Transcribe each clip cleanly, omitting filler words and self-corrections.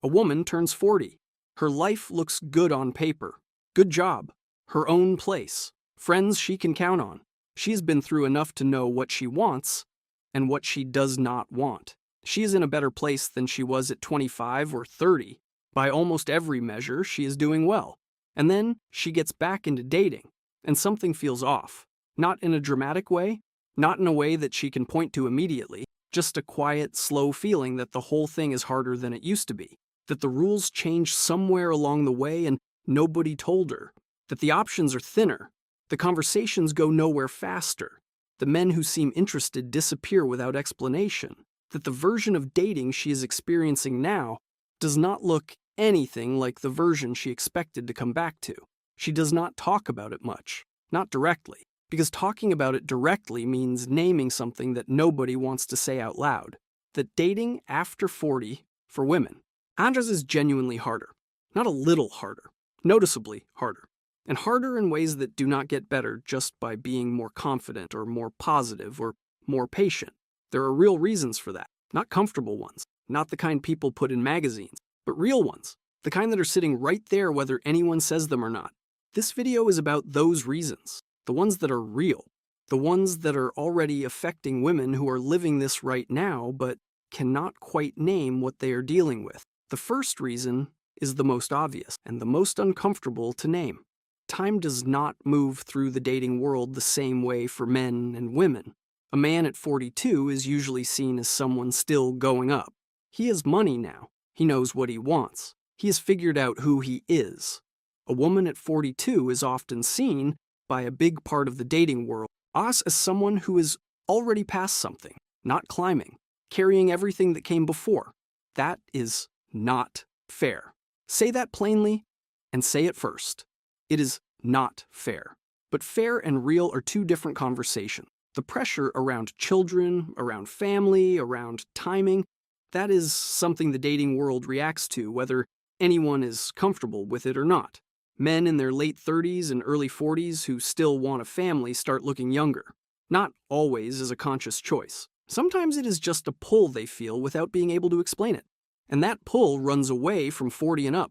A woman turns 40. Her life looks good on paper. Good job. Her own place. Friends she can count on. She has been through enough to know what she wants and what she does not want. She is in a better place than she was at 25 or 30. By almost every measure, she is doing well. And then she gets back into dating, and something feels off. Not in a dramatic way, not in a way that she can point to immediately, just a quiet, slow feeling that the whole thing is harder than it used to be, that the rules changed somewhere along the way and nobody told her, that the options are thinner, the conversations go nowhere faster, the men who seem interested disappear without explanation, that the version of dating she is experiencing now does not look anything like the version she expected to come back to. She does not talk about it much, not directly, because talking about it directly means naming something that nobody wants to say out loud, that dating after 40 for women. Andres is genuinely harder, not a little harder, noticeably harder, and harder in ways that do not get better just by being more confident or more positive or more patient. There are real reasons for that, not comfortable ones, not the kind people put in magazines, but real ones, the kind that are sitting right there whether anyone says them or not. This video is about those reasons, the ones that are real, the ones that are already affecting women who are living this right now but cannot quite name what they are dealing with. The first reason is the most obvious and the most uncomfortable to name. Time does not move through the dating world the same way for men and women. A man at 42 is usually seen as someone still going up. He has money now. He knows what he wants. He has figured out who he is. A woman at 42 is often seen by a big part of the dating world as someone who is already past something, not climbing, carrying everything that came before. That is not fair. Say that plainly and say it first. It is not fair. But fair and real are two different conversations. The pressure around children, around family, around timing, that is something the dating world reacts to, whether anyone is comfortable with it or not. Men in their late 30s and early 40s who still want a family start looking younger. Not always as a conscious choice. Sometimes it is just a pull they feel without being able to explain it. And that pull runs away from 40 and up.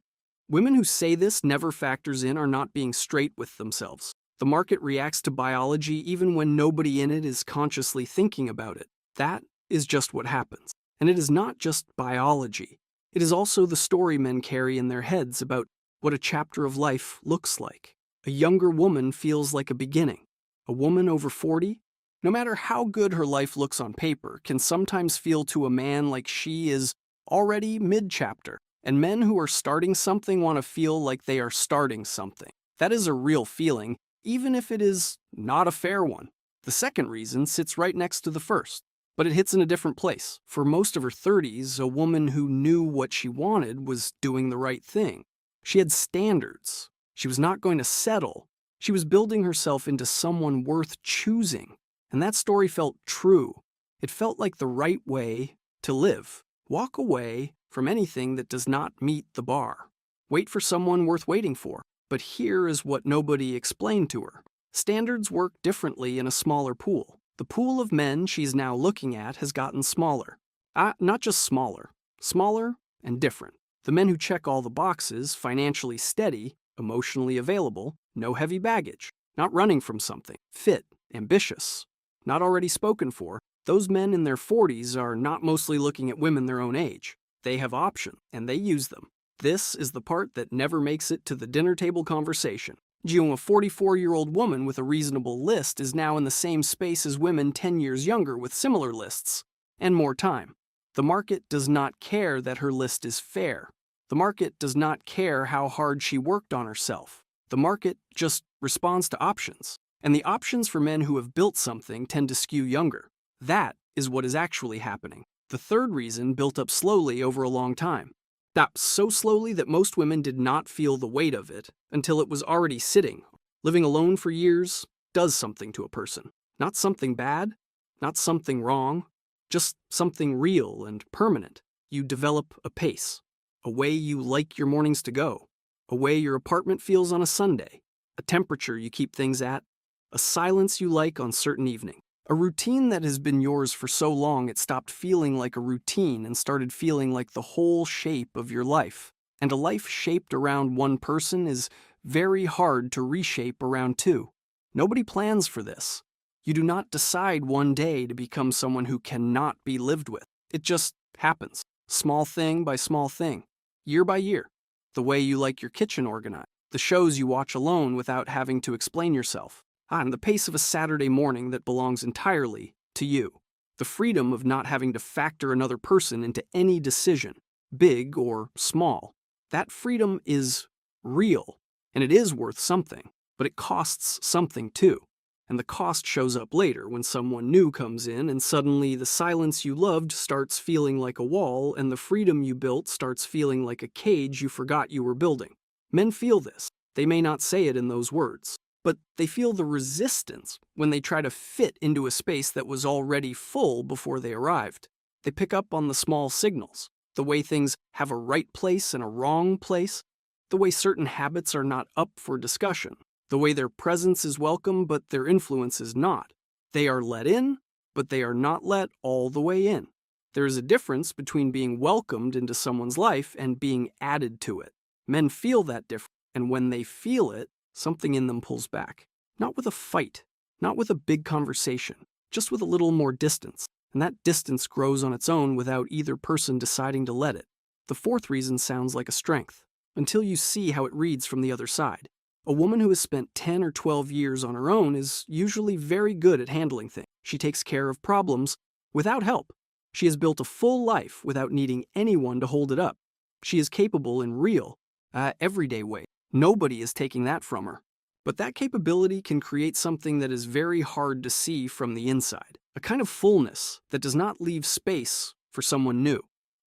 Women who say this never factors in are not being straight with themselves. The market reacts to biology even when nobody in it is consciously thinking about it. That is just what happens. And it is not just biology. It is also the story men carry in their heads about what a chapter of life looks like. A younger woman feels like a beginning. A woman over 40, no matter how good her life looks on paper, can sometimes feel to a man like she is already mid-chapter. And men who are starting something want to feel like they are starting something. That is a real feeling, even if it is not a fair one. The second reason sits right next to the first, but it hits in a different place. For most of her 30s, a woman who knew what she wanted was doing the right thing. She had standards. She was not going to settle. She was building herself into someone worth choosing. And that story felt true. It felt like the right way to live. Walk away from anything that does not meet the bar. Wait for someone worth waiting for. But here is what nobody explained to her. Standards work differently in a smaller pool. The pool of men she's now looking at has gotten smaller. Not just smaller. Smaller and different. The men who check all the boxes, financially steady, emotionally available, no heavy baggage, not running from something, fit, ambitious, not already spoken for, those men in their 40s are not mostly looking at women their own age. They have options, and they use them. This is the part that never makes it to the dinner table conversation. A 44-year-old woman with a reasonable list is now in the same space as women 10 years younger with similar lists, and more time. The market does not care that her list is fair. The market does not care how hard she worked on herself. The market just responds to options. And the options for men who have built something tend to skew younger. That is what is actually happening. The third reason built up slowly over a long time. That so slowly that most women did not feel the weight of it until it was already sitting. Living alone for years does something to a person. Not something bad, not something wrong, just something real and permanent. You develop a pace, a way you like your mornings to go, a way your apartment feels on a Sunday, a temperature you keep things at, a silence you like on certain evenings. A routine that has been yours for so long it stopped feeling like a routine and started feeling like the whole shape of your life. And a life shaped around one person is very hard to reshape around two. Nobody plans for this. You do not decide one day to become someone who cannot be lived with. It just happens, small thing by small thing, year by year. The way you like your kitchen organized, the shows you watch alone without having to explain yourself, and the pace of a Saturday morning that belongs entirely to you. The freedom of not having to factor another person into any decision, big or small. That freedom is real, and it is worth something, but it costs something too. And the cost shows up later when someone new comes in and suddenly the silence you loved starts feeling like a wall and the freedom you built starts feeling like a cage you forgot you were building. Men feel this. They may not say it in those words, but they feel the resistance when they try to fit into a space that was already full before they arrived. They pick up on the small signals, the way things have a right place and a wrong place, the way certain habits are not up for discussion, the way their presence is welcome but their influence is not. They are let in, but they are not let all the way in. There is a difference between being welcomed into someone's life and being added to it. Men feel that difference, and when they feel it, something in them pulls back. Not with a fight, not with a big conversation, just with a little more distance. And that distance grows on its own without either person deciding to let it. The fourth reason sounds like a strength, until you see how it reads from the other side. A woman who has spent 10 or 12 years on her own is usually very good at handling things. She takes care of problems without help. She has built a full life without needing anyone to hold it up. She is capable in real, everyday ways. Nobody is taking that from her. But that capability can create something that is very hard to see from the inside, a kind of fullness that does not leave space for someone new.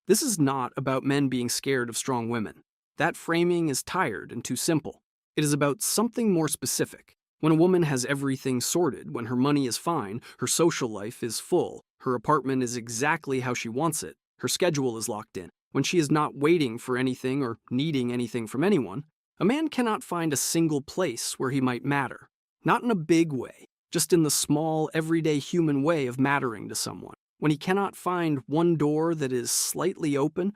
This is not about men being scared of strong women. That framing is tired and too simple. It is about something more specific. When a woman has everything sorted, when her money is fine, her social life is full, her apartment is exactly how she wants it, her schedule is locked in, when she is not waiting for anything or needing anything from anyone, a man cannot find a single place where he might matter. Not in a big way, just in the small, everyday human way of mattering to someone. When he cannot find one door that is slightly open,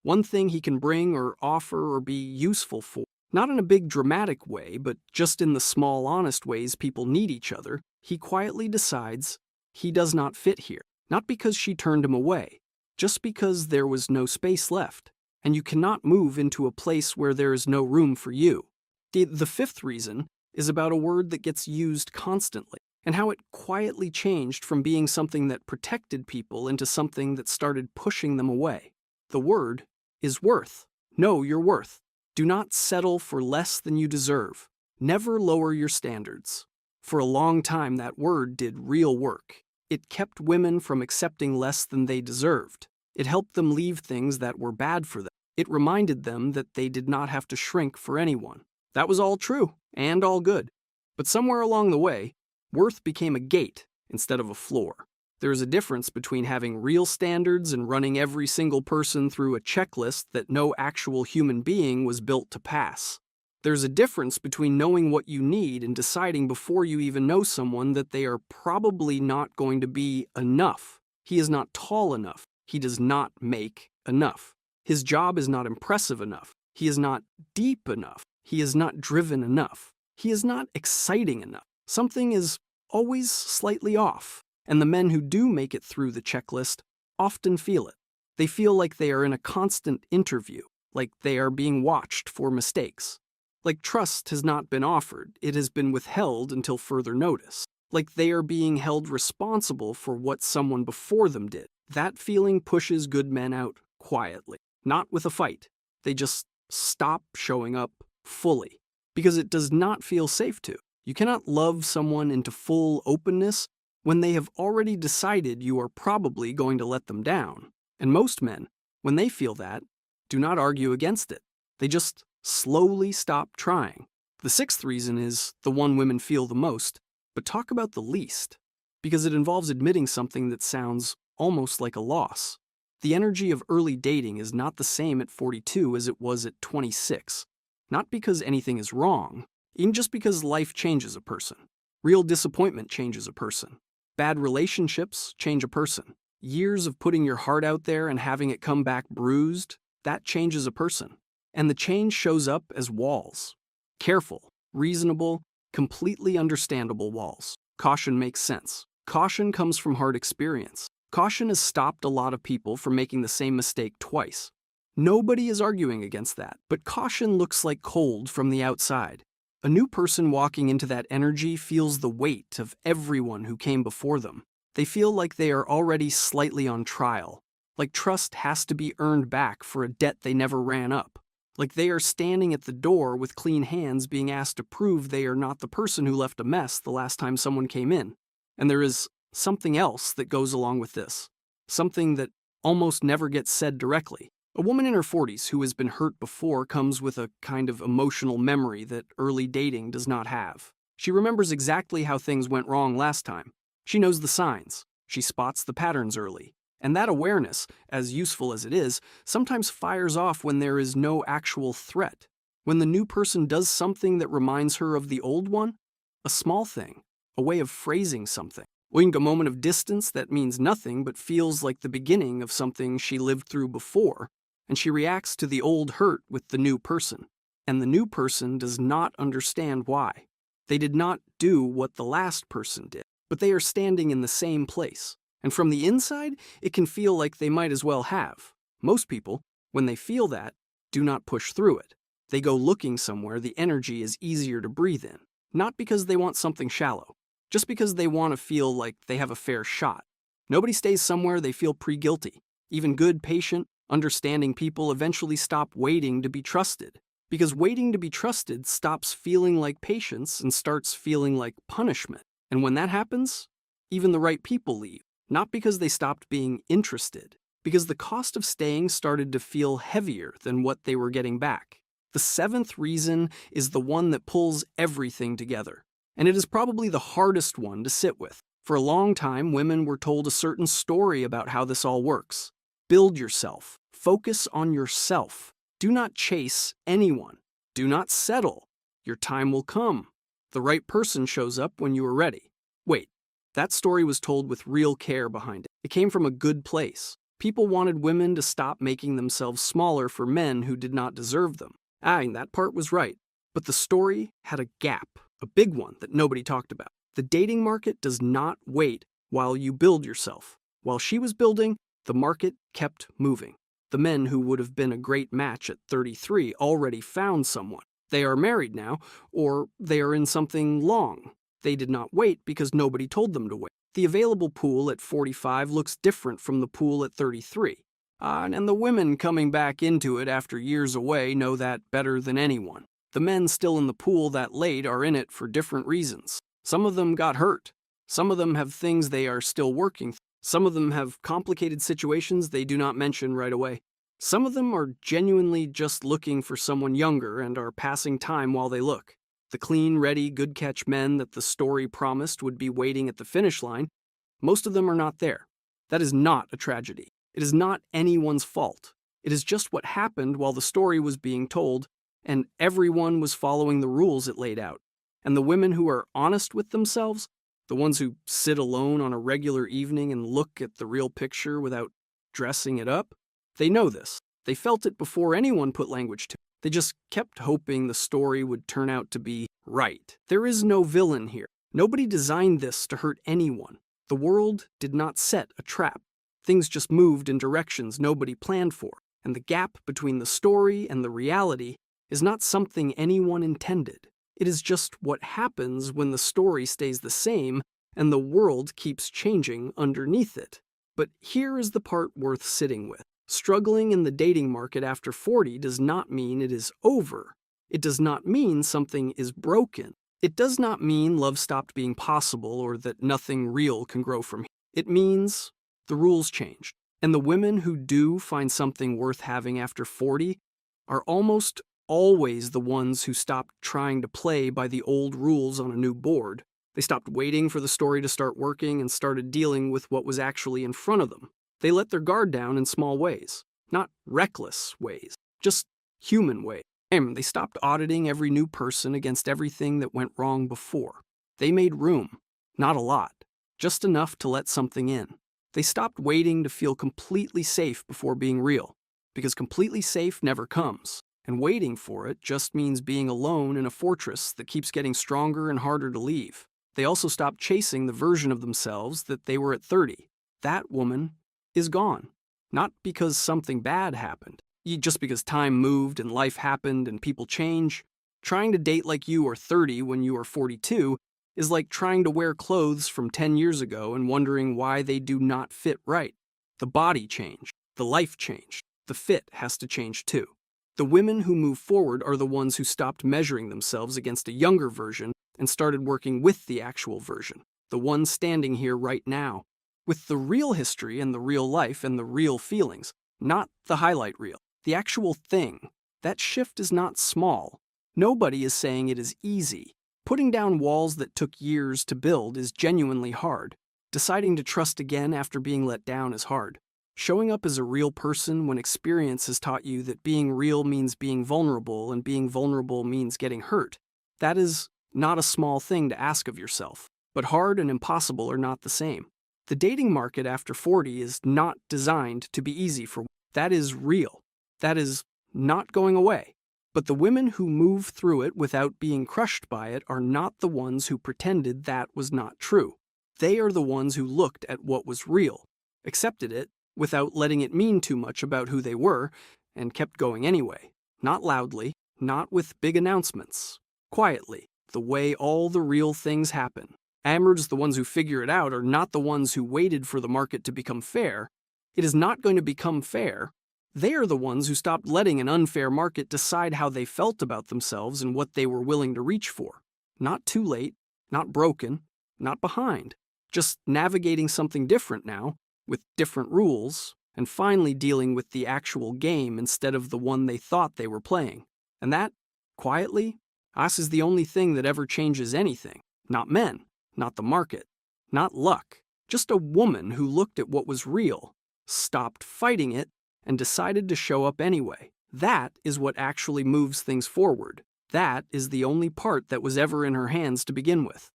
one thing he can bring or offer or be useful for. Not in a big dramatic way, but just in the small honest ways people need each other, he quietly decides he does not fit here. Not because she turned him away, just because there was no space left, and you cannot move into a place where there is no room for you. The fifth reason is about a word that gets used constantly, and how it quietly changed from being something that protected people into something that started pushing them away. The word is worth. Know your worth. Do not settle for less than you deserve. Never lower your standards. For a long time, that word did real work. It kept women from accepting less than they deserved. It helped them leave things that were bad for them. It reminded them that they did not have to shrink for anyone. That was all true and all good. But somewhere along the way, worth became a gate instead of a floor. There is a difference between having real standards and running every single person through a checklist that no actual human being was built to pass. There's a difference between knowing what you need and deciding before you even know someone that they are probably not going to be enough. He is not tall enough. He does not make enough. His job is not impressive enough. He is not deep enough. He is not driven enough. He is not exciting enough. Something is always slightly off. And the men who do make it through the checklist often feel it. They feel like they are in a constant interview, like they are being watched for mistakes. Like trust has not been offered, it has been withheld until further notice. Like they are being held responsible for what someone before them did. That feeling pushes good men out quietly, not with a fight. They just stop showing up fully, because it does not feel safe to. You cannot love someone into full openness when they have already decided you are probably going to let them down. And most men, when they feel that, do not argue against it. They just slowly stop trying. The sixth reason is the one women feel the most, but talk about the least, because it involves admitting something that sounds almost like a loss. The energy of early dating is not the same at 42 as it was at 26. Not because anything is wrong, even just because life changes a person. Real disappointment changes a person. Bad relationships change a person. Years of putting your heart out there and having it come back bruised, that changes a person. And the change shows up as walls. Careful, reasonable, completely understandable walls. Caution makes sense. Caution comes from hard experience. Caution has stopped a lot of people from making the same mistake twice. Nobody is arguing against that, but caution looks like cold from the outside. A new person walking into that energy feels the weight of everyone who came before them. They feel like they are already slightly on trial, like trust has to be earned back for a debt they never ran up, like they are standing at the door with clean hands being asked to prove they are not the person who left a mess the last time someone came in. And there is something else that goes along with this, something that almost never gets said directly. A woman in her 40s who has been hurt before comes with a kind of emotional memory that early dating does not have. She remembers exactly how things went wrong last time. She knows the signs. She spots the patterns early. And that awareness, as useful as it is, sometimes fires off when there is no actual threat. When the new person does something that reminds her of the old one, a small thing, a way of phrasing something. Wink a moment of distance that means nothing but feels like the beginning of something she lived through before, and she reacts to the old hurt with the new person. And the new person does not understand why. They did not do what the last person did, but they are standing in the same place. And from the inside, it can feel like they might as well have. Most people, when they feel that, do not push through it. They go looking somewhere the energy is easier to breathe in, not because they want something shallow, just because they want to feel like they have a fair shot. Nobody stays somewhere they feel pre-guilty. Even good, patient, understanding people eventually stop waiting to be trusted, because waiting to be trusted stops feeling like patience and starts feeling like punishment. And when that happens, even the right people leave, not because they stopped being interested, because the cost of staying started to feel heavier than what they were getting back. The seventh reason is the one that pulls everything together, and it is probably the hardest one to sit with. For a long time, women were told a certain story about how this all works. Build yourself. Focus on yourself. Do not chase anyone. Do not settle. Your time will come. The right person shows up when you are ready. Wait, that story was told with real care behind it. It came from a good place. People wanted women to stop making themselves smaller for men who did not deserve them. And that part was right. But the story had a gap, a big one that nobody talked about. The dating market does not wait while you build yourself. While she was building, the market kept moving. The men who would have been a great match at 33 already found someone. They are married now, or they are in something long. They did not wait because nobody told them to wait. The available pool at 45 looks different from the pool at 33. And the women coming back into it after years away know that better than anyone. The men still in the pool that late are in it for different reasons. Some of them got hurt. Some of them have things they are still working through. Some of them have complicated situations they do not mention right away. Some of them are genuinely just looking for someone younger and are passing time while they look. The clean, ready, good catch men that the story promised would be waiting at the finish line, most of them are not there. That is not a tragedy. It is not anyone's fault. It is just what happened while the story was being told, and everyone was following the rules it laid out. And the women who are honest with themselves, the ones who sit alone on a regular evening and look at the real picture without dressing it up, they know this. They felt it before anyone put language to it. They just kept hoping the story would turn out to be right. There is no villain here. Nobody designed this to hurt anyone. The world did not set a trap. Things just moved in directions nobody planned for, and the gap between the story and the reality is not something anyone intended. It is just what happens when the story stays the same and the world keeps changing underneath it. But here is the part worth sitting with. Struggling in the dating market after 40 does not mean it is over. It does not mean something is broken. It does not mean love stopped being possible or that nothing real can grow from here. It means the rules changed. And the women who do find something worth having after 40 are almost always the ones who stopped trying to play by the old rules on a new board. They stopped waiting for the story to start working and started dealing with what was actually in front of them. They let their guard down in small ways, not reckless ways, just human ways. They stopped auditing every new person against everything that went wrong before. They made room, not a lot, just enough to let something in. They stopped waiting to feel completely safe before being real, because completely safe never comes, and waiting for it just means being alone in a fortress that keeps getting stronger and harder to leave. They also stopped chasing the version of themselves that they were at 30. That woman is gone. Not because something bad happened, just because time moved and life happened and people change. Trying to date like you are 30 when you are 42 is like trying to wear clothes from 10 years ago and wondering why they do not fit right. The body changed, the life changed, the fit has to change too. The women who move forward are the ones who stopped measuring themselves against a younger version and started working with the actual version, the one standing here right now, with the real history and the real life and the real feelings, not the highlight reel, the actual thing. That shift is not small. Nobody is saying it is easy. Putting down walls that took years to build is genuinely hard. Deciding to trust again after being let down is hard. Showing up as a real person when experience has taught you that being real means being vulnerable and being vulnerable means getting hurt. That is not a small thing to ask of yourself. But hard and impossible are not the same. The dating market after 40 is not designed to be easy for. That is real. That is not going away. But the women who move through it without being crushed by it are not the ones who pretended that was not true. They are the ones who looked at what was real, accepted it without letting it mean too much about who they were, and kept going anyway. Not loudly, not with big announcements. Quietly, the way all the real things happen. Amers, the ones who figure it out, are not the ones who waited for the market to become fair. It is not going to become fair. They are the ones who stopped letting an unfair market decide how they felt about themselves and what they were willing to reach for. Not too late, not broken, not behind. Just navigating something different now, with different rules, and finally dealing with the actual game instead of the one they thought they were playing. And that, quietly, is the only thing that ever changes anything. Not men, not the market, not luck. Just a woman who looked at what was real, stopped fighting it, and decided to show up anyway. That is what actually moves things forward. That is the only part that was ever in her hands to begin with.